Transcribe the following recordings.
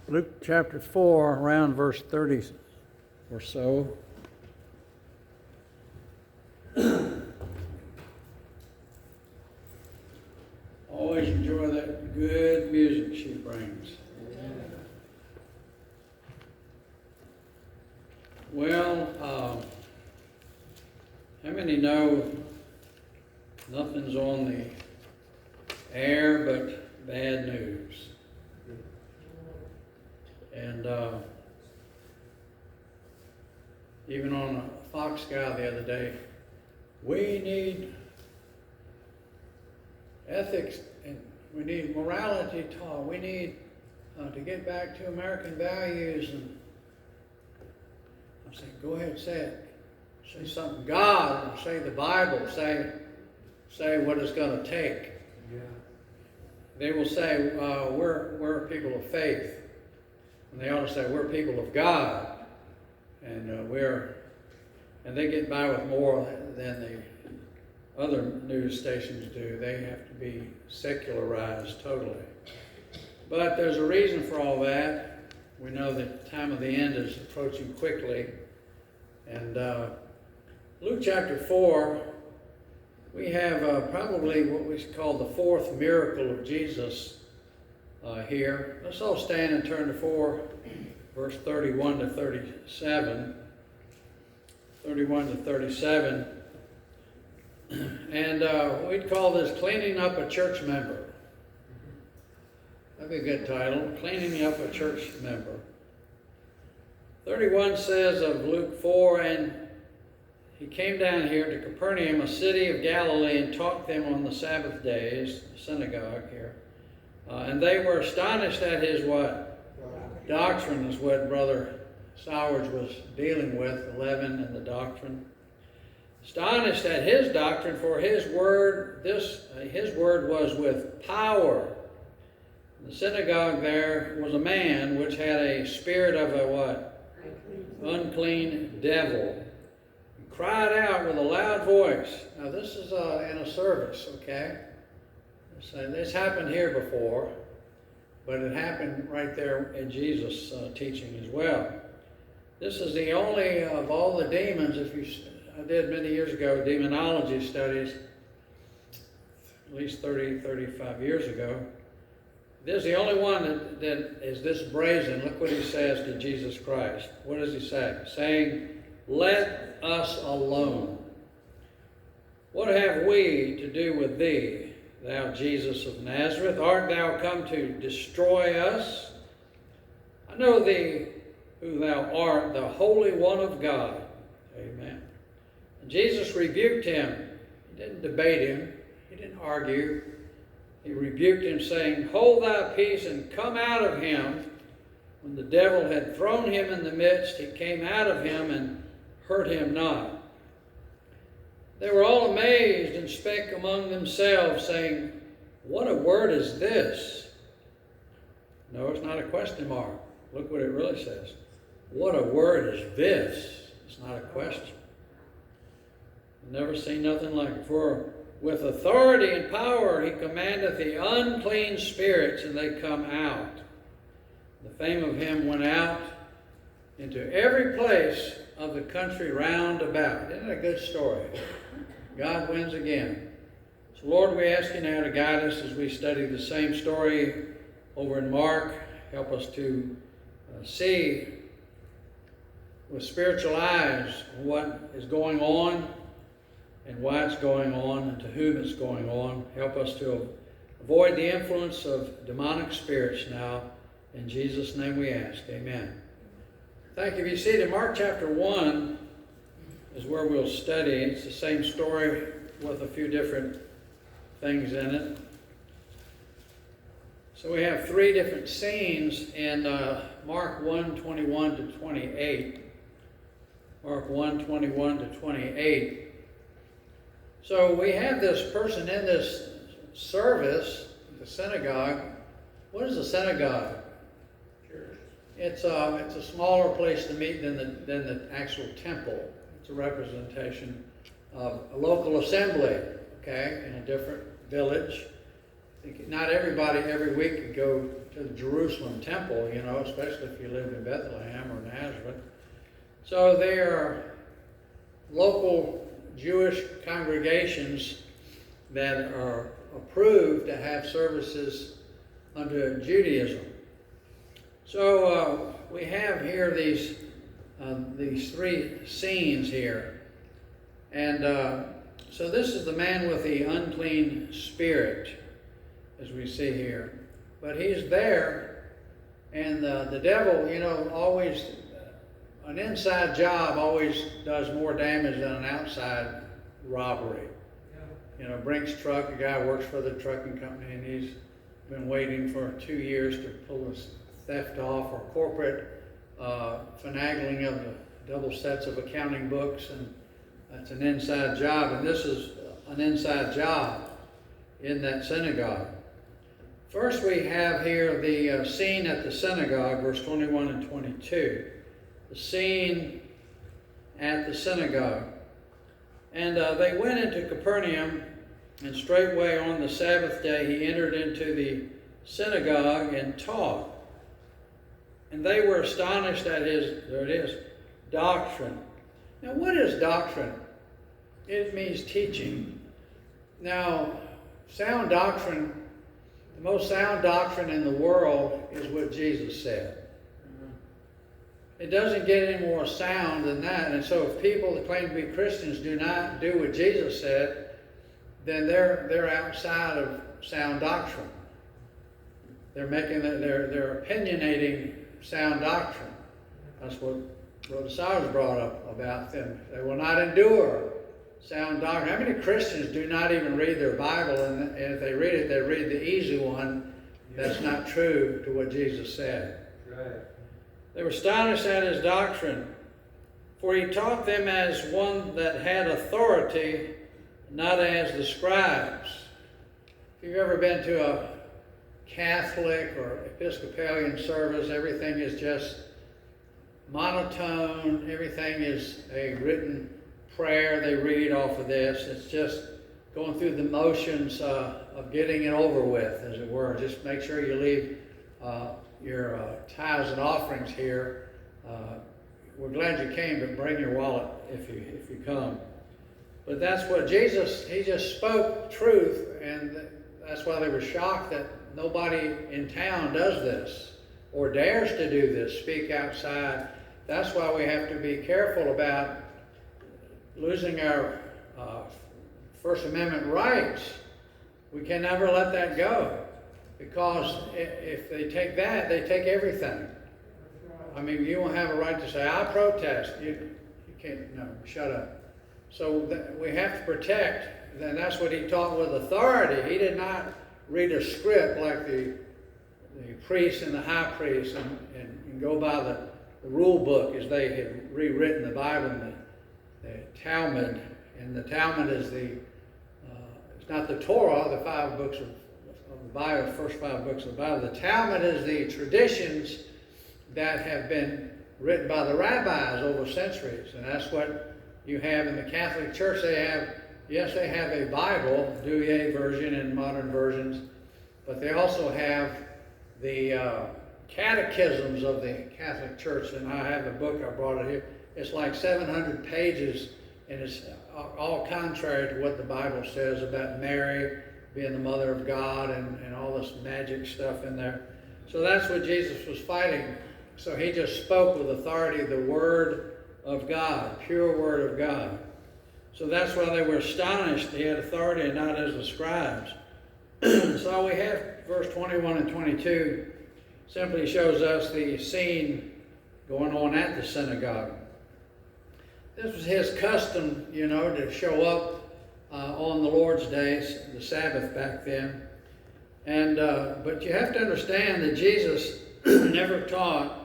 Luke chapter 4, around verse 30 or so. Always enjoy that good music she brings. Well, how many know nothing's on the air but bad news? And even on a Fox Guy the other day, we need ethics and we need morality taught. We need to get back to American values. And I'm saying, go ahead, say it. Say something God, or say the Bible, say what it's going to take. Yeah. They will say, we're people of faith. And they ought to say, we're people of God. And and they get by with more than the other news stations do. They have to be secularized totally. But there's a reason for all that. We know that the time of the end is approaching quickly. And Luke chapter 4, we have probably what we call the fourth miracle of Jesus here. Let's all stand and turn to 4, verse 31 to 37. 31 to 37. And we'd call this Cleaning Up a Church Member. That'd be a good title, Cleaning Up a Church Member. 31 says of Luke 4, and he came down here to Capernaum, a city of Galilee, and taught them on the Sabbath days, the synagogue here. And they were astonished at his what? Doctrine is what Brother Sowers was dealing with, the leaven and the doctrine. Astonished at his doctrine, for his word was with power. In the synagogue there was a man which had a spirit of a what? Unclean devil. He cried out with a loud voice. Now this is in a service, okay? So this happened here before, but it happened right there in Jesus' teaching as well. This is the only of all the demons, I did many years ago demonology studies, at least 30, 35 years ago. This is the only one that is this brazen. Look what he says to Jesus Christ. What does he say? Saying, let us alone. What have we to do with thee, thou Jesus of Nazareth? Art thou come to destroy us? I know thee who thou art, the Holy One of God. Amen. And Jesus rebuked him. He didn't debate him. He didn't argue. He rebuked him, saying, hold thy peace and come out of him. When the devil had thrown him in the midst, he came out of him and hurt him not. They were all amazed and spake among themselves, saying, what a word is this? No, it's not a question mark. Look what it really says. What a word is this? It's not a question. I've never seen nothing like it. For with authority and power he commandeth the unclean spirits, and they come out. The fame of him went out into every place of the country round about. Isn't that a good story? God wins again. So Lord, we ask you now to guide us as we study the same story over in Mark. Help us to see with spiritual eyes what is going on and why it's going on and to whom it's going on. Help us to avoid the influence of demonic spirits now. In Jesus' name we ask. Amen. Thank you. Be seated. Mark chapter 1 is where we'll study. It's the same story with a few different things in it. So we have three different scenes in Mark 1:21 to 28. Mark 1:21 to 28. So we have this person in this service, the synagogue. What is a synagogue? Church. It's a smaller place to meet than the actual temple. It's a representation of a local assembly, okay, in a different village. not everybody every week could go to the Jerusalem temple, you know, especially if you lived in Bethlehem or Nazareth. So there are local Jewish congregations that are approved to have services under Judaism. So we have here these three scenes here. And so this is the man with the unclean spirit, as we see here. But he's there, and the devil, you know, always, an inside job always does more damage than an outside robbery. You know, Brink's truck, a guy works for the trucking company, and he's been waiting for 2 years to pull this theft off, or corporate finagling of the double sets of accounting books, and that's an inside job, and this is an inside job in that synagogue. First we have here the scene at the synagogue, verse 21 and 22. The scene at the synagogue. And they went into Capernaum, and straightway on the Sabbath day he entered into the synagogue and taught. And they were astonished at his, there it is, doctrine. Now what is doctrine? It means teaching. Now, sound doctrine, the most sound doctrine in the world is what Jesus said. It doesn't get any more sound than that. And so if people that claim to be Christians do not do what Jesus said, then they're outside of sound doctrine. They're they're opinionating sound doctrine. That's what Brother Sowers brought up about them. They will not endure sound doctrine. How many Christians do not even read their Bible, and if they read it, they read the easy one that's not true to what Jesus said. Right. They were astonished at his doctrine, for he taught them as one that had authority, not as the scribes. If you've ever been to a Catholic or Episcopalian service, everything is just monotone. Everything is a written prayer they read off of this. It's just going through the motions of getting it over with, as it were. Just make sure you leave your tithes and offerings here. We're glad you came, but bring your wallet if you come. But that's what Jesus, he just spoke truth, and that's why they were shocked that nobody in town does this or dares to do this, speak outside. That's why we have to be careful about losing our First Amendment rights. We can never let that go, because if they take that, they take everything. I mean, you won't have a right to say, I protest. You can't, no, shut up. So we have to protect, and that's what he taught with authority. He did not read a script like the priest and the high priest and go by the rule book as they had rewritten the Bible and the Talmud. And the Talmud is it's not the Torah, the 5 books of the Bible, the first 5 books of the Bible. The Talmud is the traditions that have been written by the rabbis over centuries. And that's what you have in the Catholic Church. They have a Bible, Douay version and modern versions, but they also have the catechisms of the Catholic Church. And I have a book, I brought it here. It's like 700 pages, and it's all contrary to what the Bible says about Mary being the mother of God and all this magic stuff in there. So that's what Jesus was fighting. So he just spoke with authority the Word of God, pure Word of God. So that's why they were astonished. He had authority and not as the scribes. So we have verse 21 and 22 simply shows us the scene going on at the synagogue. This was his custom, you know, to show up on the Lord's days, the Sabbath back then. And but you have to understand that Jesus never taught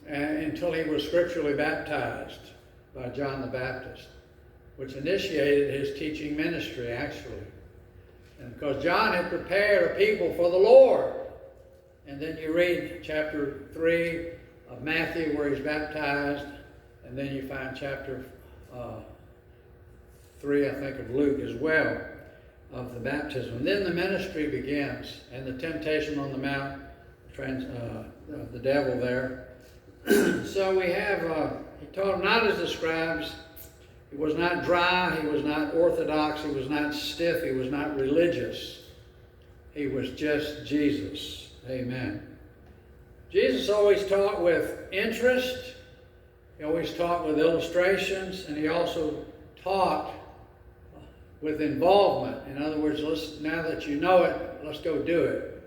until he was scripturally baptized by John the Baptist, which initiated his teaching ministry, actually. And because John had prepared a people for the Lord. And then you read chapter 3 of Matthew where he's baptized, and then you find chapter 3, I think, of Luke as well. of the baptism. Then the ministry begins, and the temptation on the mount, the devil there. So we have, he taught him not as the scribes. He was not dry, he was not orthodox, he was not stiff, he was not religious. He was just Jesus. Amen. Jesus always taught with interest. He always taught with illustrations, and he also taught with involvement. In other words, now that you know it, let's go do it.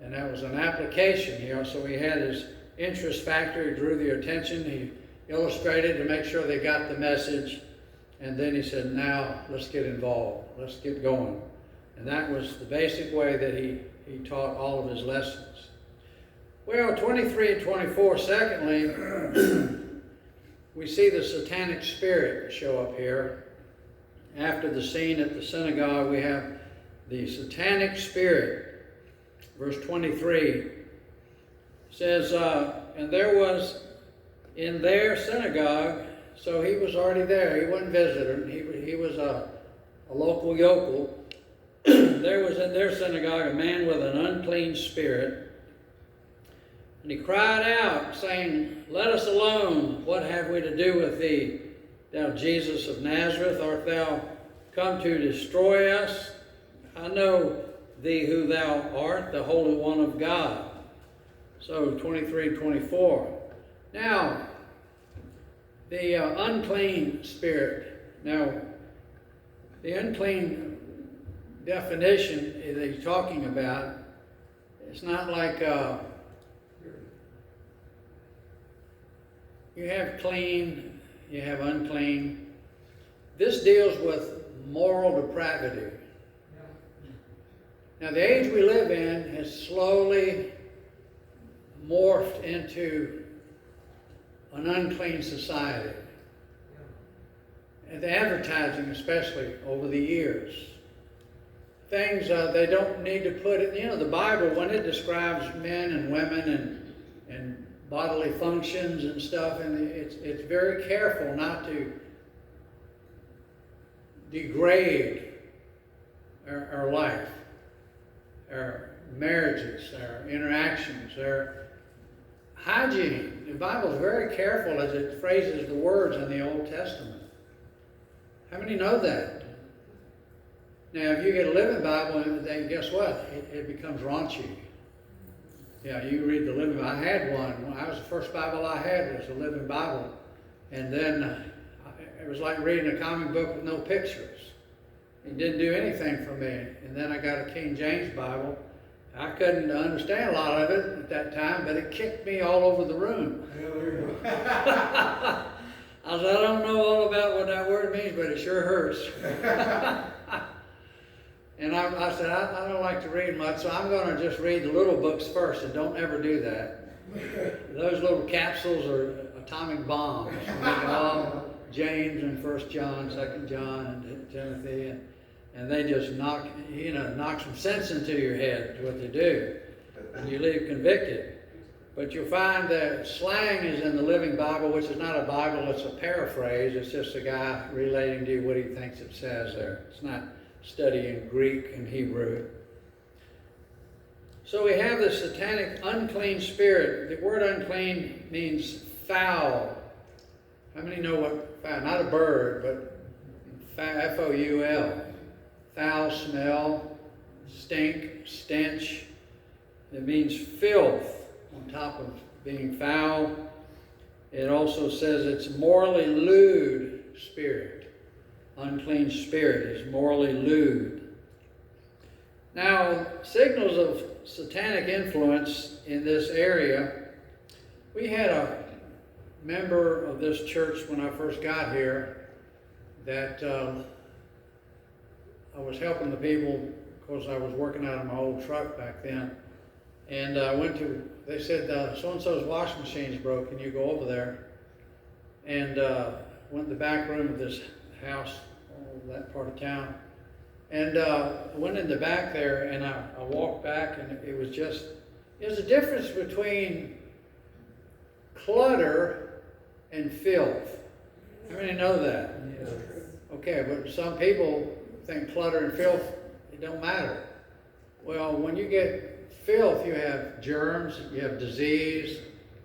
And that was an application. He had his interest factor. He drew their attention. He illustrated to make sure they got the message. And then he said, now let's get involved. Let's get going. And that was the basic way that he taught all of his lessons. Well, 23 and 24, secondly, we see the satanic spirit show up here. After the scene at the synagogue, we have the satanic spirit. Verse 23 says, and there was in their synagogue, so he was already there. He wasn't visiting. He was a local yokel. There was in their synagogue a man with an unclean spirit. And he cried out, saying, let us alone. What have we to do with thee, thou Jesus of Nazareth? Art thou come to destroy us? I know thee who thou art, the Holy One of God. So 23 and 24. Now, the unclean spirit. Now, the unclean definition that he's talking about, it's not like you have clean, you have unclean. This deals with moral depravity. Now, the age we live in has slowly morphed into an unclean society. And the advertising, especially over the years. Things they don't need to put it, the Bible, when it describes men and women and bodily functions and stuff, and it's very careful not to degrade our life, our marriages, our interactions, our hygiene. The Bible is very careful as it phrases the words in the Old Testament. How many know that? Now, if you get a Living Bible, then guess what? It becomes raunchy. Yeah, you read the Living Bible. I had one. That was the first Bible I had, was a Living Bible. And then it was like reading a comic book with no pictures. It didn't do anything for me. And then I got a King James Bible. I couldn't understand a lot of it at that time, but it kicked me all over the room. I said, I don't know all about what that word means, but it sure hurts. And I said, I don't like to read much, so I'm going to just read the little books first, and don't ever do that. Those little capsules are atomic bombs. James and 1 John, 2 John, and Timothy, and they just knock some sense into your head, is what they do. And you leave convicted. But you'll find that slang is in the Living Bible, which is not a Bible, it's a paraphrase. It's just a guy relating to you what he thinks it says there. It's not studying Greek and Hebrew. So we have the satanic unclean spirit. The word unclean means foul. How many know what foul? Not a bird, but F-O-U-L. Foul, smell, stink, stench. It means filth on top of being foul. It also says it's morally lewd spirit. Unclean spirit is morally lewd. Now, signals of satanic influence in this area. We had a member of this church when I first got here that I was helping the people because I was working out of my old truck back then. And I they said, so-and-so's washing machine's broke, can you go over there? And went in the back room of this house, that part of town. And I went in the back there, and I walked back, and it was a difference between clutter and filth. How many know that? Okay, but some people think clutter and filth It don't matter. Well, when you get filth, you have germs, you have disease,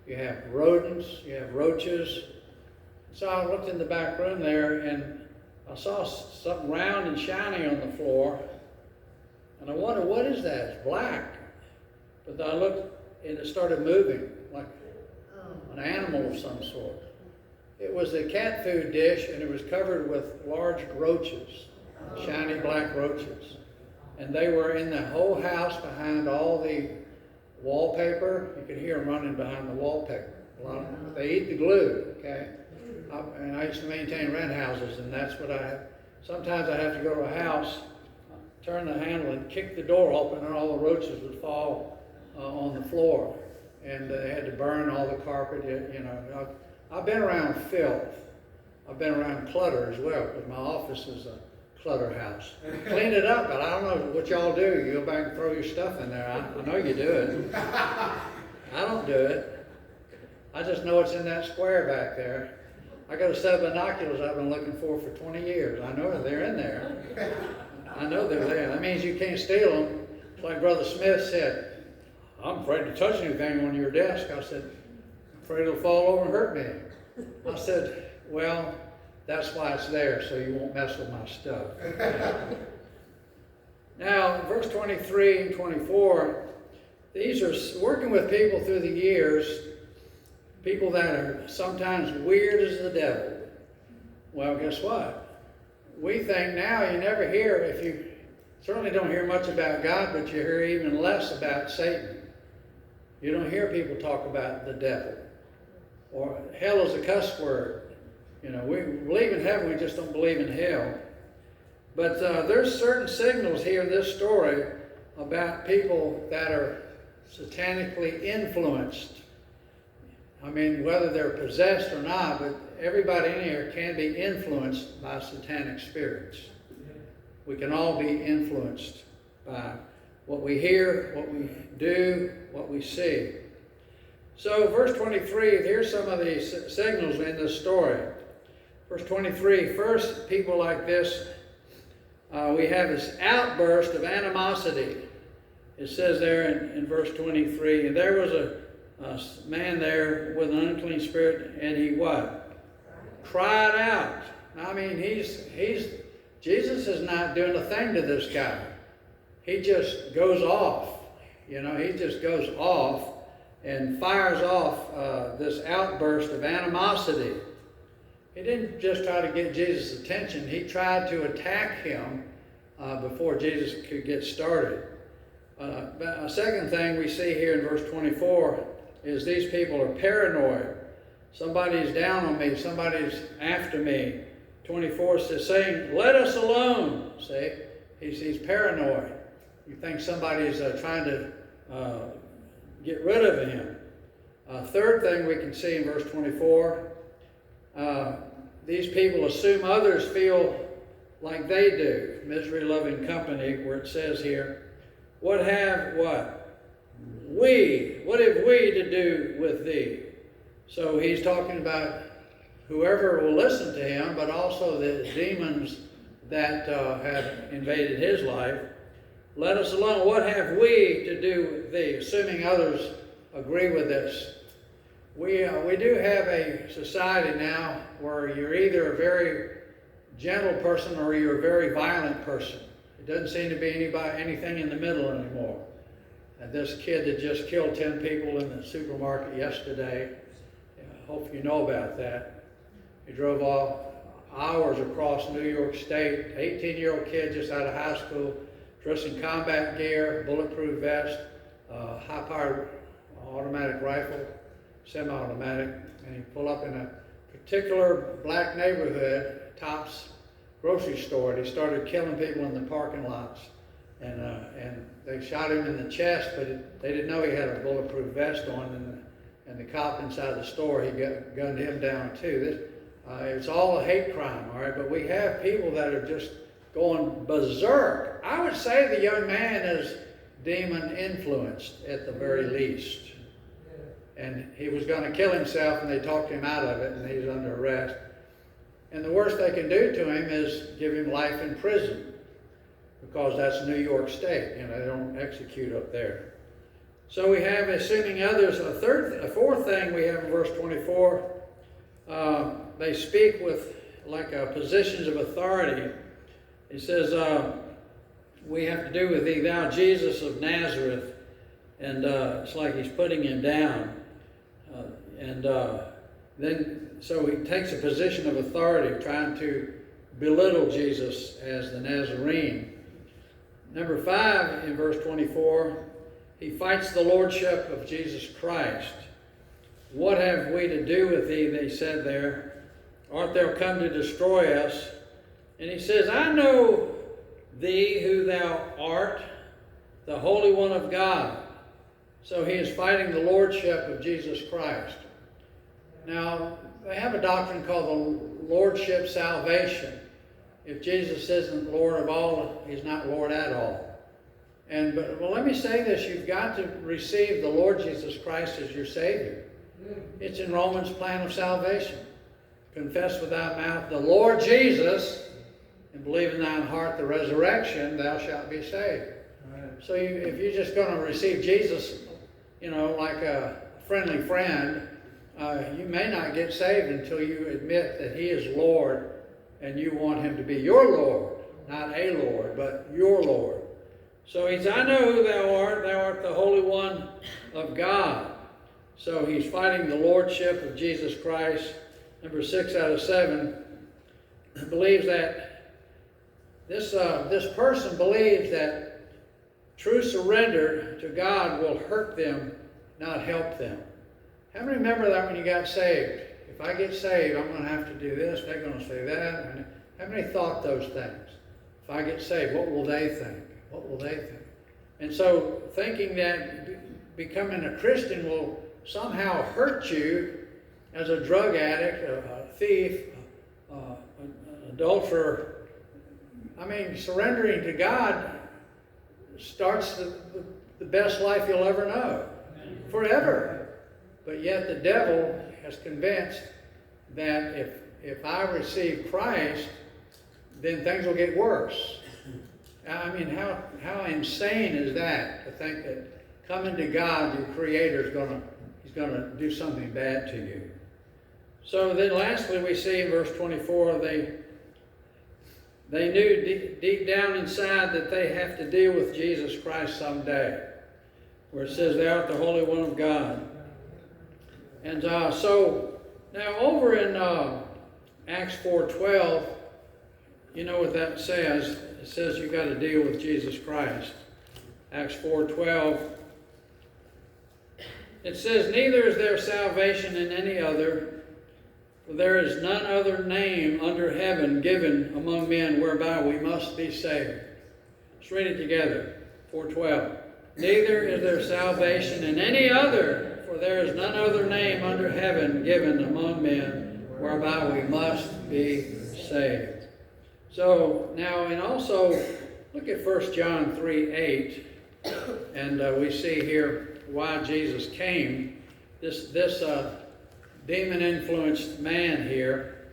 you have rodents, you have roaches. So I looked in the back room there and I saw something round and shiny on the floor. And I wondered, what is that? It's black. But then I looked and it started moving like an animal of some sort. It was a cat food dish and it was covered with large roaches, shiny black roaches. And they were in the whole house behind all the wallpaper. You could hear them running behind the wallpaper. They eat the glue, okay? And I used to maintain rent houses, and that's what I have. Sometimes I have to go to a house, turn the handle and kick the door open, and all the roaches would fall on the floor. And they had to burn all the carpet, you know. I've been around filth. I've been around clutter as well, because my office is a clutter house. Clean it up, but I don't know what y'all do. You go back and throw your stuff in there. I know you do it. I don't do it. I just know it's in that square back there. I got a set of binoculars I've been looking for 20 years. I know they're in there. I know they're there. That means you can't steal them. It's like Brother Smith said, I'm afraid to touch anything on your desk. I said, I'm afraid it'll fall over and hurt me. I said, well, that's why it's there, so you won't mess with my stuff. Now, verse 23 and 24, these are working with people through the years, people that are sometimes weird as the devil. Well, guess what? We think now you never hear, if you certainly don't hear much about God, but you hear even less about Satan. You don't hear people talk about the devil. Or hell is a cuss word. You know, we believe in heaven, we just don't believe in hell. But there's certain signals here in this story about people that are satanically influenced. I mean, whether they're possessed or not, but everybody in here can be influenced by satanic spirits. We can all be influenced by what we hear, what we do, what we see. So verse 23, here's some of the signals in this story. Verse 23, first, people like this, we have this outburst of animosity. It says there in verse 23, and there was a man there with an unclean spirit, and he what? Cried out. I mean, Jesus is not doing a thing to this guy. He just goes off. You know, he just goes off and fires off this outburst of animosity. He didn't just try to get Jesus' attention. He tried to attack him before Jesus could get started. A second thing we see here in verse 24 is these people are paranoid. Somebody's down on me. Somebody's after me. 24 says, saying, let us alone. See, he's paranoid. You think somebody's trying to get rid of him. Third thing we can see in verse 24, these people assume others feel like they do. Misery-loving company, where it says here, what have we to do with thee? So he's talking about whoever will listen to him, but also the demons that have invaded his life. Let us alone. What have we to do with thee? Assuming others agree with this. We do have a society now where you're either a very gentle person or you're a very violent person. It doesn't seem to be anything in the middle anymore. And this kid that just killed 10 people in the supermarket yesterday, I hope you know about that. He drove off hours across New York State, 18-year-old kid just out of high school, dressed in combat gear, bulletproof vest, high-powered automatic rifle, semi-automatic, and he pulled up in a particular black neighborhood, Tops grocery store, and he started killing people in the parking lots. And they shot him in the chest, but they didn't know he had a bulletproof vest on, and the cop inside the store, he gunned him down too. It's all a hate crime, all right? But we have people that are just going berserk. I would say the young man is demon influenced at the very least. And he was going to kill himself, and they talked him out of it, and he's under arrest. And the worst they can do to him is give him life in prison. because that's New York State. You know, they don't execute up there. So we have, assuming others, a fourth thing we have in verse 24. They speak with positions of authority. He says, we have to do with thee, thou Jesus of Nazareth. And it's like he's putting him down. So he takes a position of authority, trying to belittle Jesus as the Nazarene. Number 5, in verse 24, he fights the lordship of Jesus Christ. What have we to do with thee, they said there. Art thou come to destroy us? And he says, I know thee who thou art, the Holy One of God. So he is fighting the lordship of Jesus Christ. Now, they have a doctrine called the lordship salvation. If Jesus isn't Lord of all, he's not Lord at all. But let me say this, you've got to receive the Lord Jesus Christ as your Savior. It's in Romans' plan of salvation. Confess with thy mouth the Lord Jesus, and believe in thine heart the resurrection, thou shalt be saved. Right. So if you're just going to receive Jesus, like a friendly friend, you may not get saved until you admit that he is Lord, and you want him to be your Lord, not a Lord, but your Lord. So he says, I know who thou art the Holy One of God. So he's fighting the lordship of Jesus Christ. Number 6 out of 7 believes that this person believes that true surrender to God will hurt them, not help them. How many remember that when you got saved? If I get saved, I'm going to have to do this, they're going to say that. How many thought those things? If I get saved, what will they think? What will they think? And so thinking that becoming a Christian will somehow hurt you as a drug addict, a thief, an adulterer. Surrendering to God starts the best life you'll ever know, forever. But yet the devil has convinced that if I receive Christ, then things will get worse. How insane is that, to think that coming to God, your Creator, He's going to do something bad to you. So then lastly we see in verse 24, they knew deep down inside that they have to deal with Jesus Christ someday, where it says, thou art the Holy One of God. And so now over in Acts 4:12, you know what that says. It says you've got to deal with Jesus Christ. Acts 4:12. It says, neither is there salvation in any other, for there is none other name under heaven given among men whereby we must be saved. Let's read it together. 4:12. Neither is there salvation in any other, for there is none other name under heaven given among men whereby we must be saved. So now, and also look at 1 John 3:8, and we see here why Jesus came. This demon-influenced man here,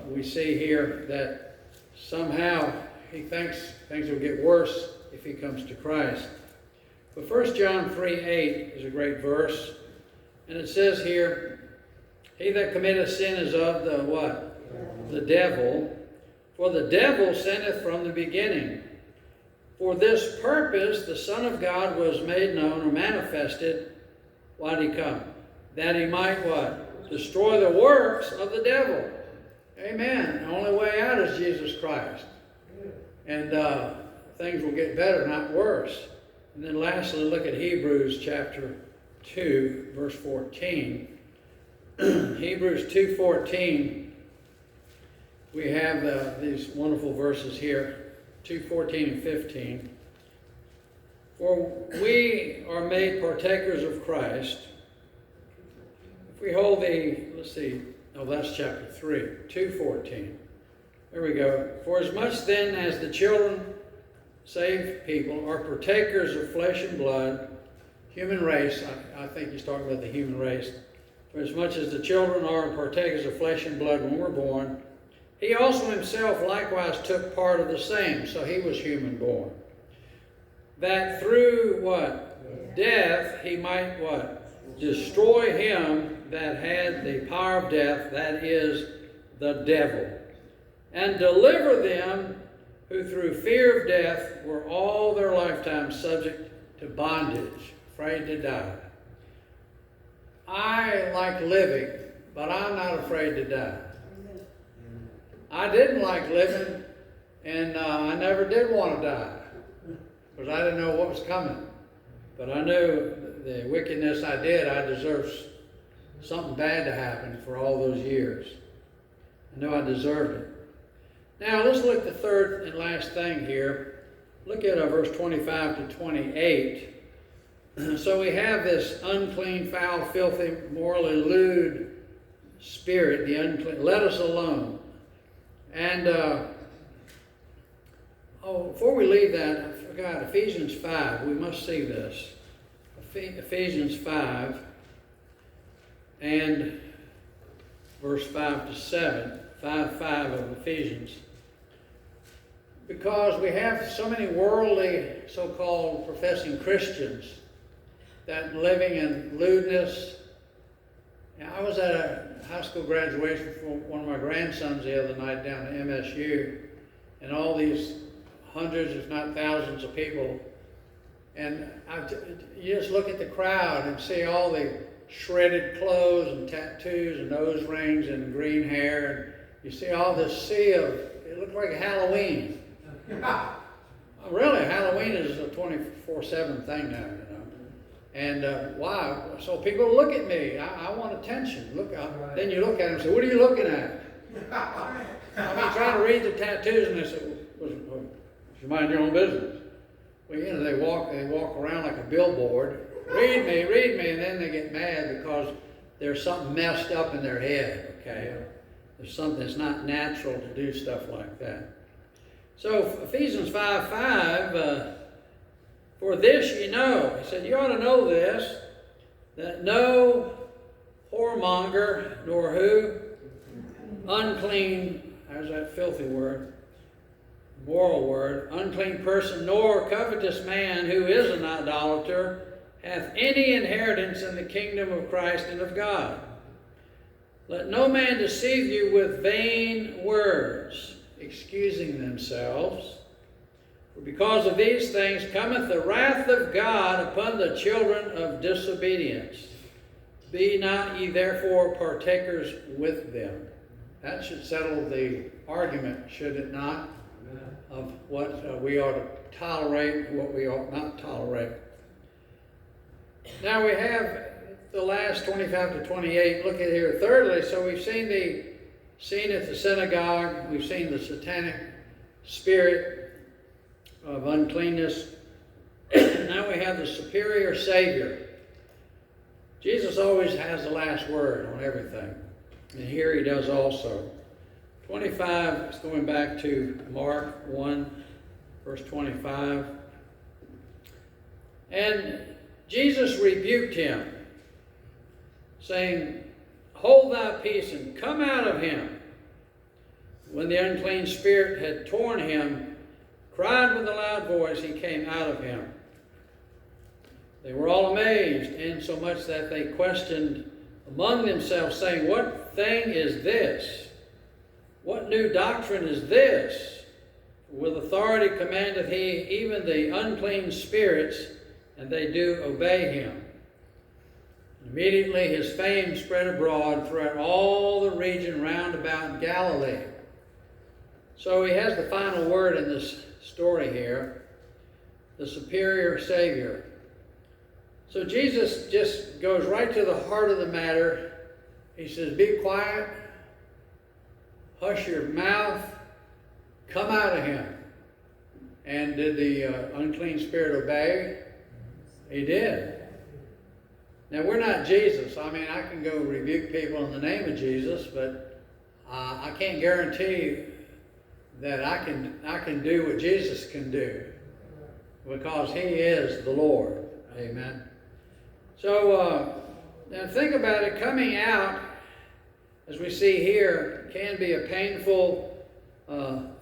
we see here that somehow he thinks things will get worse if he comes to Christ. But 1 John 3:8 is a great verse, and it says here, he that committeth sin is of the what? The devil. For the devil sinneth from the beginning. For this purpose the Son of God was made known or manifested. Why did he come? That he might what? Destroy the works of the devil. Amen. The only way out is Jesus Christ. And things will get better, not worse. And then lastly, look at Hebrews chapter 2, verse 14. Hebrews 2:14. We have these wonderful verses here, 2:14 and 15. For we are made partakers of Christ. If we hold let's see, that's chapter 3, 2:14. There we go. For as much then as the children, saved people, are partakers of flesh and blood, human race, I think he's talking about the human race. For as much as the children are partakers of flesh and blood when we're born, he also himself likewise took part of the same, so he was human born, that through what? Death he might what? Destroy him that had the power of death, that is, the devil, and deliver them who through fear of death were all their lifetime subject to bondage, afraid to die. I like living, but I'm not afraid to die. I didn't like living, and I never did want to die, because I didn't know what was coming. But I knew the wickedness I did, I deserved something bad to happen for all those years. I knew I deserved it. Now let's look at the third and last thing here. Look at verse 25 to 28. So we have this unclean, foul, filthy, morally lewd spirit, the unclean. Let us alone. And before we leave that, I forgot Ephesians 5. We must see this. Ephesians 5 and verse 5 to 7. 5 of Ephesians. Because we have so many worldly, so-called professing Christians that living in lewdness. I was at a high school graduation for one of my grandsons the other night down at MSU, and all these hundreds, if not thousands of people. And you just look at the crowd and see all the shredded clothes and tattoos and nose rings and green hair. And you see all this sea of, it looks like Halloween. Really, Halloween is a 24/7 thing now, you know. And why? So people look at me. I want attention. Look, then you look at them and say, "What are you looking at?" I mean, trying to read the tattoos, and they say, "You mind your own business." Well, you know, they walk around like a billboard. Read me, and then they get mad because there's something messed up in their head. Okay, there's something that's not natural to do stuff like that. So Ephesians 5:5, for this you know, he said, you ought to know this, that no whoremonger, nor who? Unclean, there's that filthy word, moral word, unclean person, nor covetous man who is an idolater, hath any inheritance in the kingdom of Christ and of God. Let no man deceive you with vain words, excusing themselves. For because of these things cometh the wrath of God upon the children of disobedience. Be not ye therefore partakers with them. That should settle the argument, should it not? Amen. Of what we ought to tolerate and what we ought not tolerate. Now we have the last 25 to 28. Look at here. Thirdly, so we've seen the scene at the synagogue. We've seen the satanic spirit of uncleanness. Now we have the superior Savior. Jesus always has the last word on everything. And here he does also. 25 is going back to Mark 1, verse 25. And Jesus rebuked him, saying, hold thy peace and come out of him. When the unclean spirit had torn him, cried with a loud voice, he came out of him. They were all amazed, insomuch that they questioned among themselves, saying, what thing is this? What new doctrine is this? With authority commandeth he even the unclean spirits, and they do obey him. Immediately his fame spread abroad throughout all the region round about Galilee. So he has the final word in this story here, the superior Savior. So Jesus just goes right to the heart of the matter. He says, be quiet, hush your mouth, come out of him. And did the unclean spirit obey? He did. Now, we're not Jesus. I mean, I can go rebuke people in the name of Jesus, but I can't guarantee that I can do what Jesus can do, because he is the Lord. Amen. So now think about it. Coming out, as we see here, can be a painful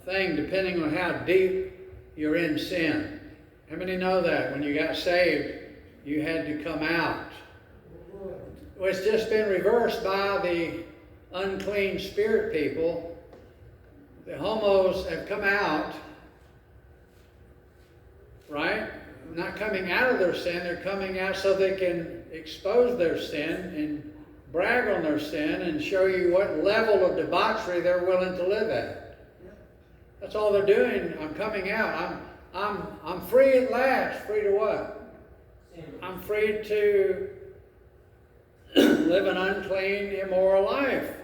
thing depending on how deep you're in sin. How many know that when you got saved, you had to come out? Well, it's just been reversed by the unclean spirit people. The homos have come out, right? Not coming out of their sin, they're coming out so they can expose their sin and brag on their sin and show you what level of debauchery they're willing to live at. That's all they're doing. I'm coming out. I'm free at last. Free to what? I'm free to live an unclean, immoral life.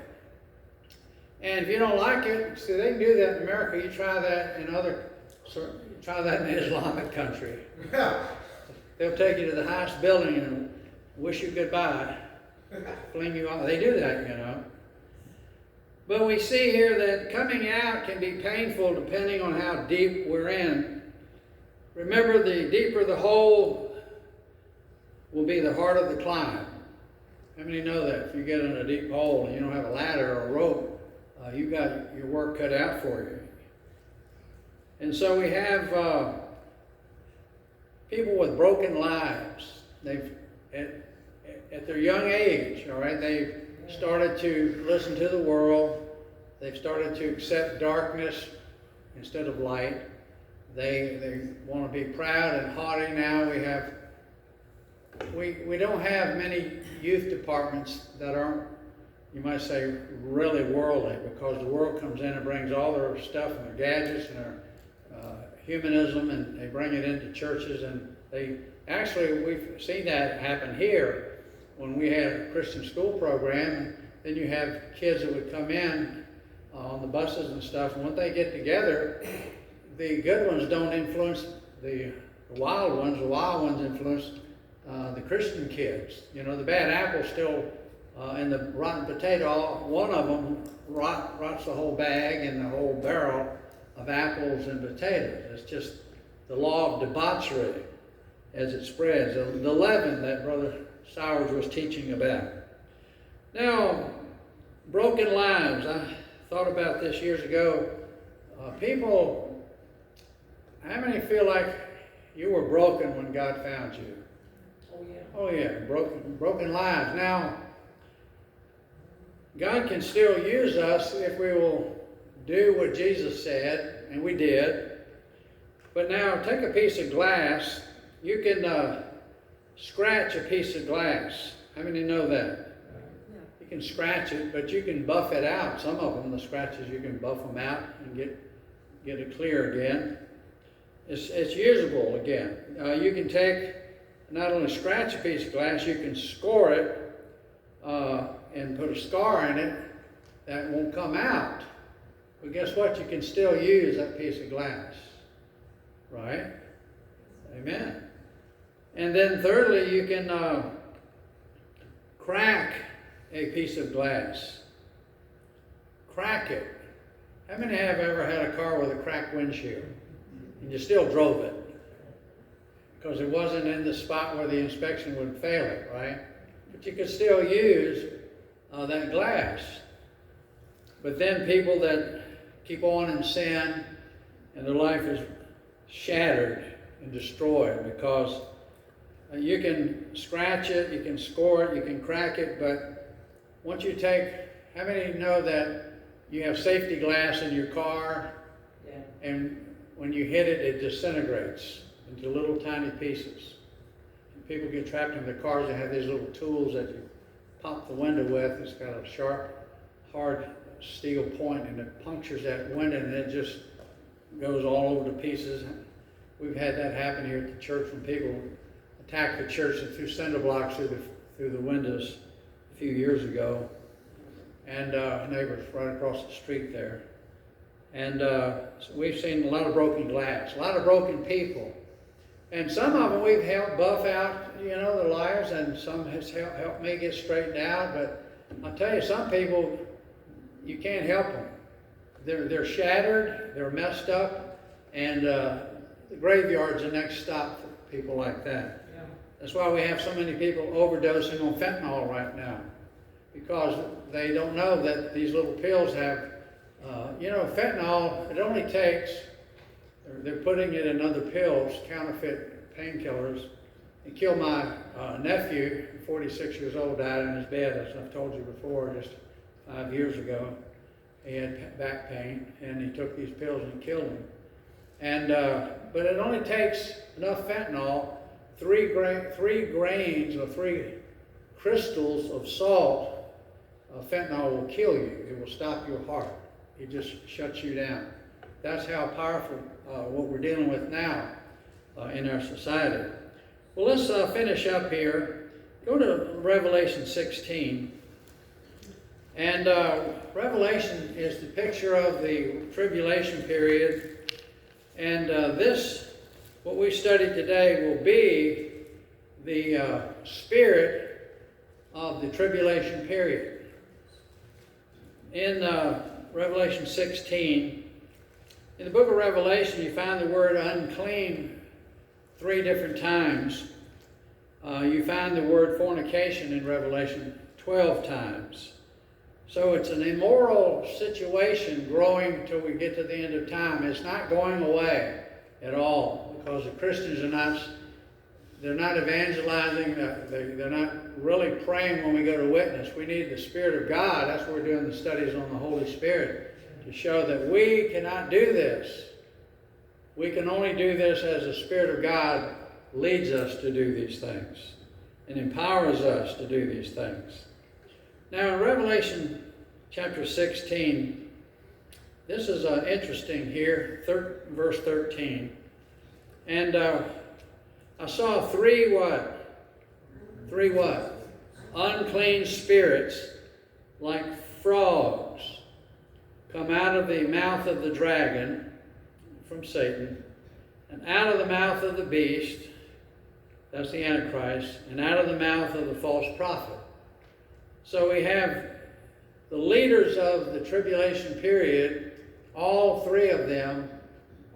And if you don't like it, see, they can do that in America. You try that in an Islamic country. They'll take you to the highest building and wish you goodbye, fling you off. They do that, you know. But we see here that coming out can be painful depending on how deep we're in. Remember, the deeper the hole will be the harder the climb. How many know that? If you get in a deep hole and you don't have a ladder or a rope, you got your work cut out for you. And so we have people with broken lives. They've, at their young age, all right, they've started to listen to the world. They've started to accept darkness instead of light. They want to be proud and haughty now. We don't have many youth departments that aren't, you might say, really worldly, because the world comes in and brings all their stuff and their gadgets and their humanism, and they bring it into churches. And we've seen that happen here when we had a Christian school program. Then you have kids that would come in on the buses and stuff, and when they get together, the good ones don't influence the wild ones. The wild ones influence the Christian kids. You know, the bad apple still in the rotten potato, one of them rots the whole bag and the whole barrel of apples and potatoes. It's just the law of debauchery as it spreads. The leaven that Brother Sowers was teaching about. Now, broken lives. I thought about this years ago. People, how many feel like you were broken when God found you? Oh yeah, broken lives. Now, God can still use us if we will do what Jesus said, and we did. But now, take a piece of glass. You can scratch a piece of glass. How many know that? You can scratch it, but you can buff it out. Some of them, the scratches, you can buff them out and get it clear again. It's usable again. You can not only scratch a piece of glass, you can score it and put a scar in it that won't come out. But guess what? You can still use that piece of glass. Right? Amen. And then thirdly, you can crack a piece of glass. Crack it. How many have ever had a car with a cracked windshield? And you still drove it? Because it wasn't in the spot where the inspection would fail it, right? But you could still use that glass. But then people that keep on in sin and their life is shattered and destroyed, because you can scratch it, you can score it, you can crack it, but once you take, how many know that you have safety glass in your car, and when you hit it, it disintegrates into little tiny pieces. And people get trapped in their cars. They have these little tools that you pop the window with. It's got a sharp, hard steel point, and it punctures that window, and it just goes all over to pieces. We've had that happen here at the church when people attacked the church and threw cinder blocks through the windows a few years ago. And neighbors right across the street there. And so we've seen a lot of broken glass, a lot of broken people. And some of them we've helped buff out, their lives, and some has helped me get straightened out. But I'll tell you, some people, you can't help them. They're shattered, they're messed up, and the graveyard's the next stop for people like that. Yeah. That's why we have so many people overdosing on fentanyl right now, because they don't know that these little pills have Fentanyl, it only takes, they're putting it in other pills, counterfeit painkillers. It killed my nephew, 46 years old, died in his bed, as I've told you before, just 5 years ago. He had back pain, and he took these pills and killed him. And but it only takes enough fentanyl, 3 grains or 3 crystals of salt. Fentanyl will kill you. It will stop your heart. It just shuts you down. That's how powerful what we're dealing with now in our society. Well, let's finish up here. Go to Revelation 16. And Revelation is the picture of the tribulation period. And what we studied today, will be the spirit of the tribulation period. In Revelation 16, in the book of Revelation, you find the word unclean 3 different times. You find the word fornication in Revelation 12 times. So it's an immoral situation growing till we get to the end of time. It's not going away at all, because the Christians they're not evangelizing, they're not really praying when we go to witness. We need the Spirit of God. That's why we're doing the studies on the Holy Spirit, to show that we cannot do this. We can only do this as the Spirit of God leads us to do these things and empowers us to do these things. Now in Revelation chapter 16, this is interesting here, verse 13. And I saw 3 what? 3 what? Unclean spirits like frogs come out of the mouth of the dragon, from Satan, and out of the mouth of the beast, that's the Antichrist, and out of the mouth of the false prophet. So we have the leaders of the tribulation period, all 3 of them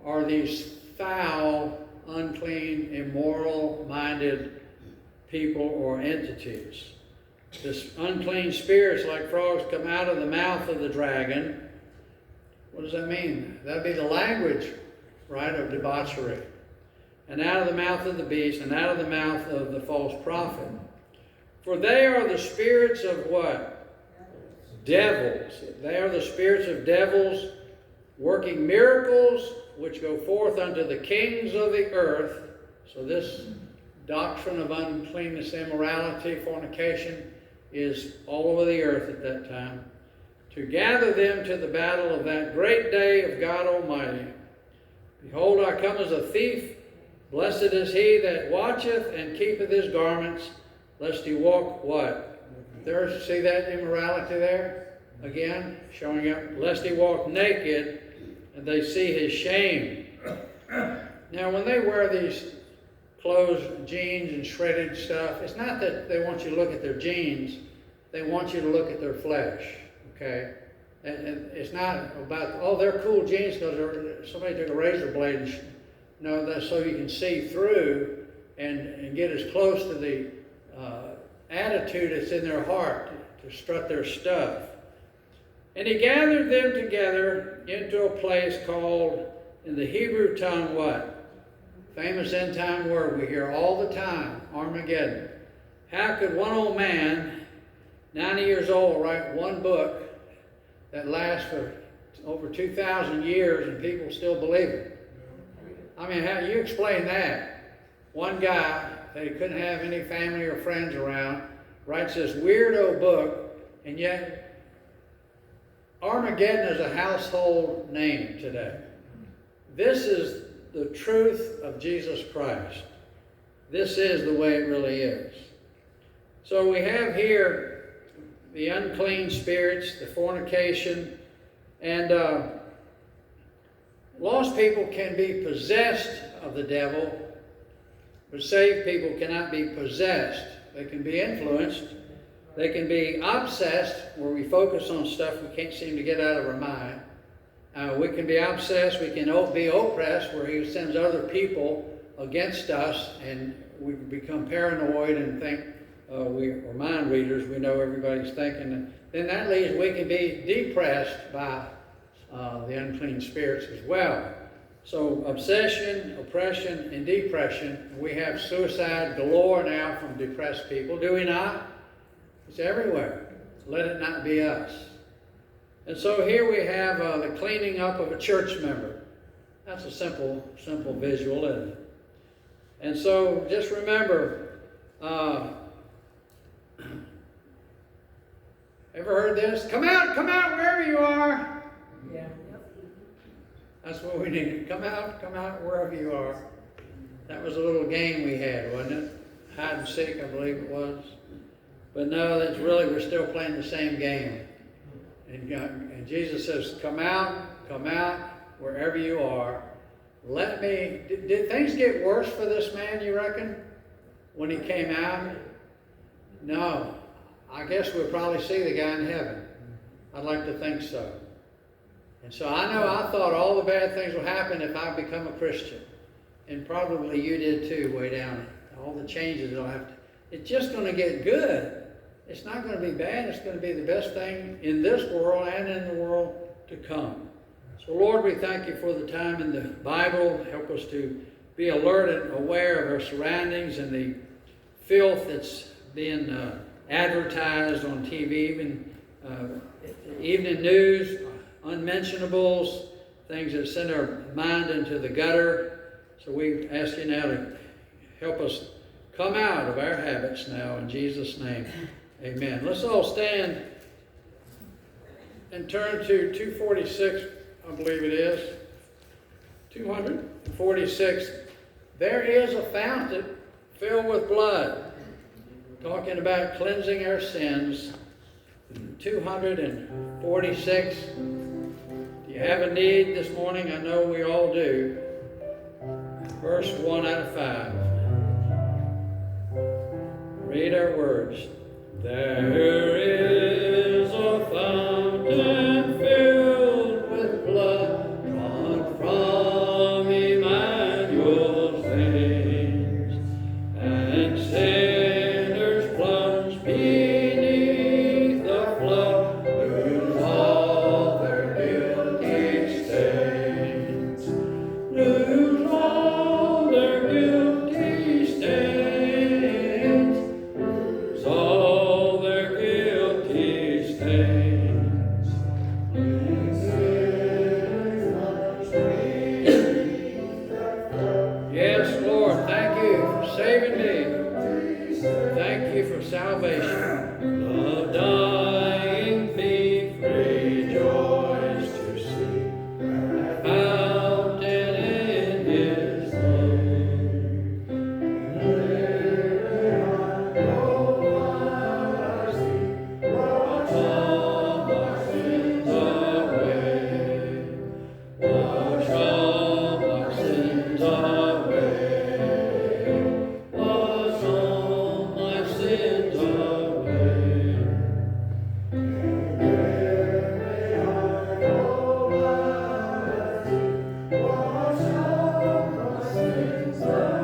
are these foul, unclean, immoral-minded people or entities. This unclean spirits like frogs come out of the mouth of the dragon. What does that mean? That would be the language, right, of debauchery. And out of the mouth of the beast, and out of the mouth of the false prophet. For they are the spirits of what? Devils. They are the spirits of devils, working miracles which go forth unto the kings of the earth. So this doctrine of uncleanness, immorality, fornication is all over the earth at that time, to gather them to the battle of that great day of God Almighty. Behold, I come as a thief. Blessed is he that watcheth and keepeth his garments, lest he walk what? There, see that immorality there? Again, showing up. Lest he walk naked, and they see his shame. Now, when they wear these clothes, jeans, and shredded stuff, it's not that they want you to look at their jeans. They want you to look at their flesh, okay? And it's not about, oh, they're cool jeans because somebody took a razor blade and no, that's so you can see through and get as close to the attitude that's in their heart to strut their stuff. And he gathered them together into a place called, in the Hebrew tongue, what? Famous end time word we hear all the time, Armageddon. How could one old man, 90 years old, write one book that lasts for over 2,000 years and people still believe it? I mean, how do you explain that? One guy, that he couldn't have any family or friends around, writes this weirdo book, and yet Armageddon is a household name today. This is the truth of Jesus Christ. This is the way it really is. So we have here the unclean spirits, the fornication, and lost people can be possessed of the devil, but saved people cannot be possessed. They can be influenced. They can be obsessed, where we focus on stuff we can't seem to get out of our mind. We can be obsessed. We can be oppressed, where he sends other people against us, and we become paranoid and think we're mind readers. We know everybody's thinking. And then that leads, we can be depressed by the unclean spirits as well. So obsession, oppression, and depression. We have suicide galore now from depressed people, do we not? It's everywhere. Let it not be us. And so here we have the cleaning up of a church member. That's a simple visual, isn't it? And so just remember, ever heard this? Come out wherever you are. Yeah. That's what we need. Come out wherever you are. That was a little game we had, wasn't it? Hide and seek, I believe it was. But no, that's really, we're still playing the same game. And Jesus says, come out wherever you are. Did things get worse for this man, you reckon, when he came out? No. I guess we'll probably see the guy in heaven. I'd like to think so. And so I thought all the bad things will happen if I become a Christian. And probably you did too, way down. All the changes will have to. It's just going to get good. It's not going to be bad. It's going to be the best thing in this world and in the world to come. So Lord, we thank you for the time in the Bible. Help us to be alert and aware of our surroundings and the filth that's being advertised on TV, even evening news, unmentionables, things that send our mind into the gutter. So we ask you now to help us come out of our habits now in Jesus' name. Amen. Let's all stand and turn to 246, I believe it is. 246. There is a fountain filled with blood. Talking about cleansing our sins. 246. Do you have a need this morning? I know we all do. Verse 1 out of 5. Read our words. There is a fountain filled with blood drawn from Emmanuel's veins, and sinners plunged beneath the flood lose all their guilty stains. Lose all their guilty stains. Lose all their guilty stains. Yes, Lord, thank you for saving me. Thank you for salvation. The dying thief rejoiced to see the fountain in his love. Wash all my sins away. Wash all my sins away. Wash all my sins away. Wash all my sins away.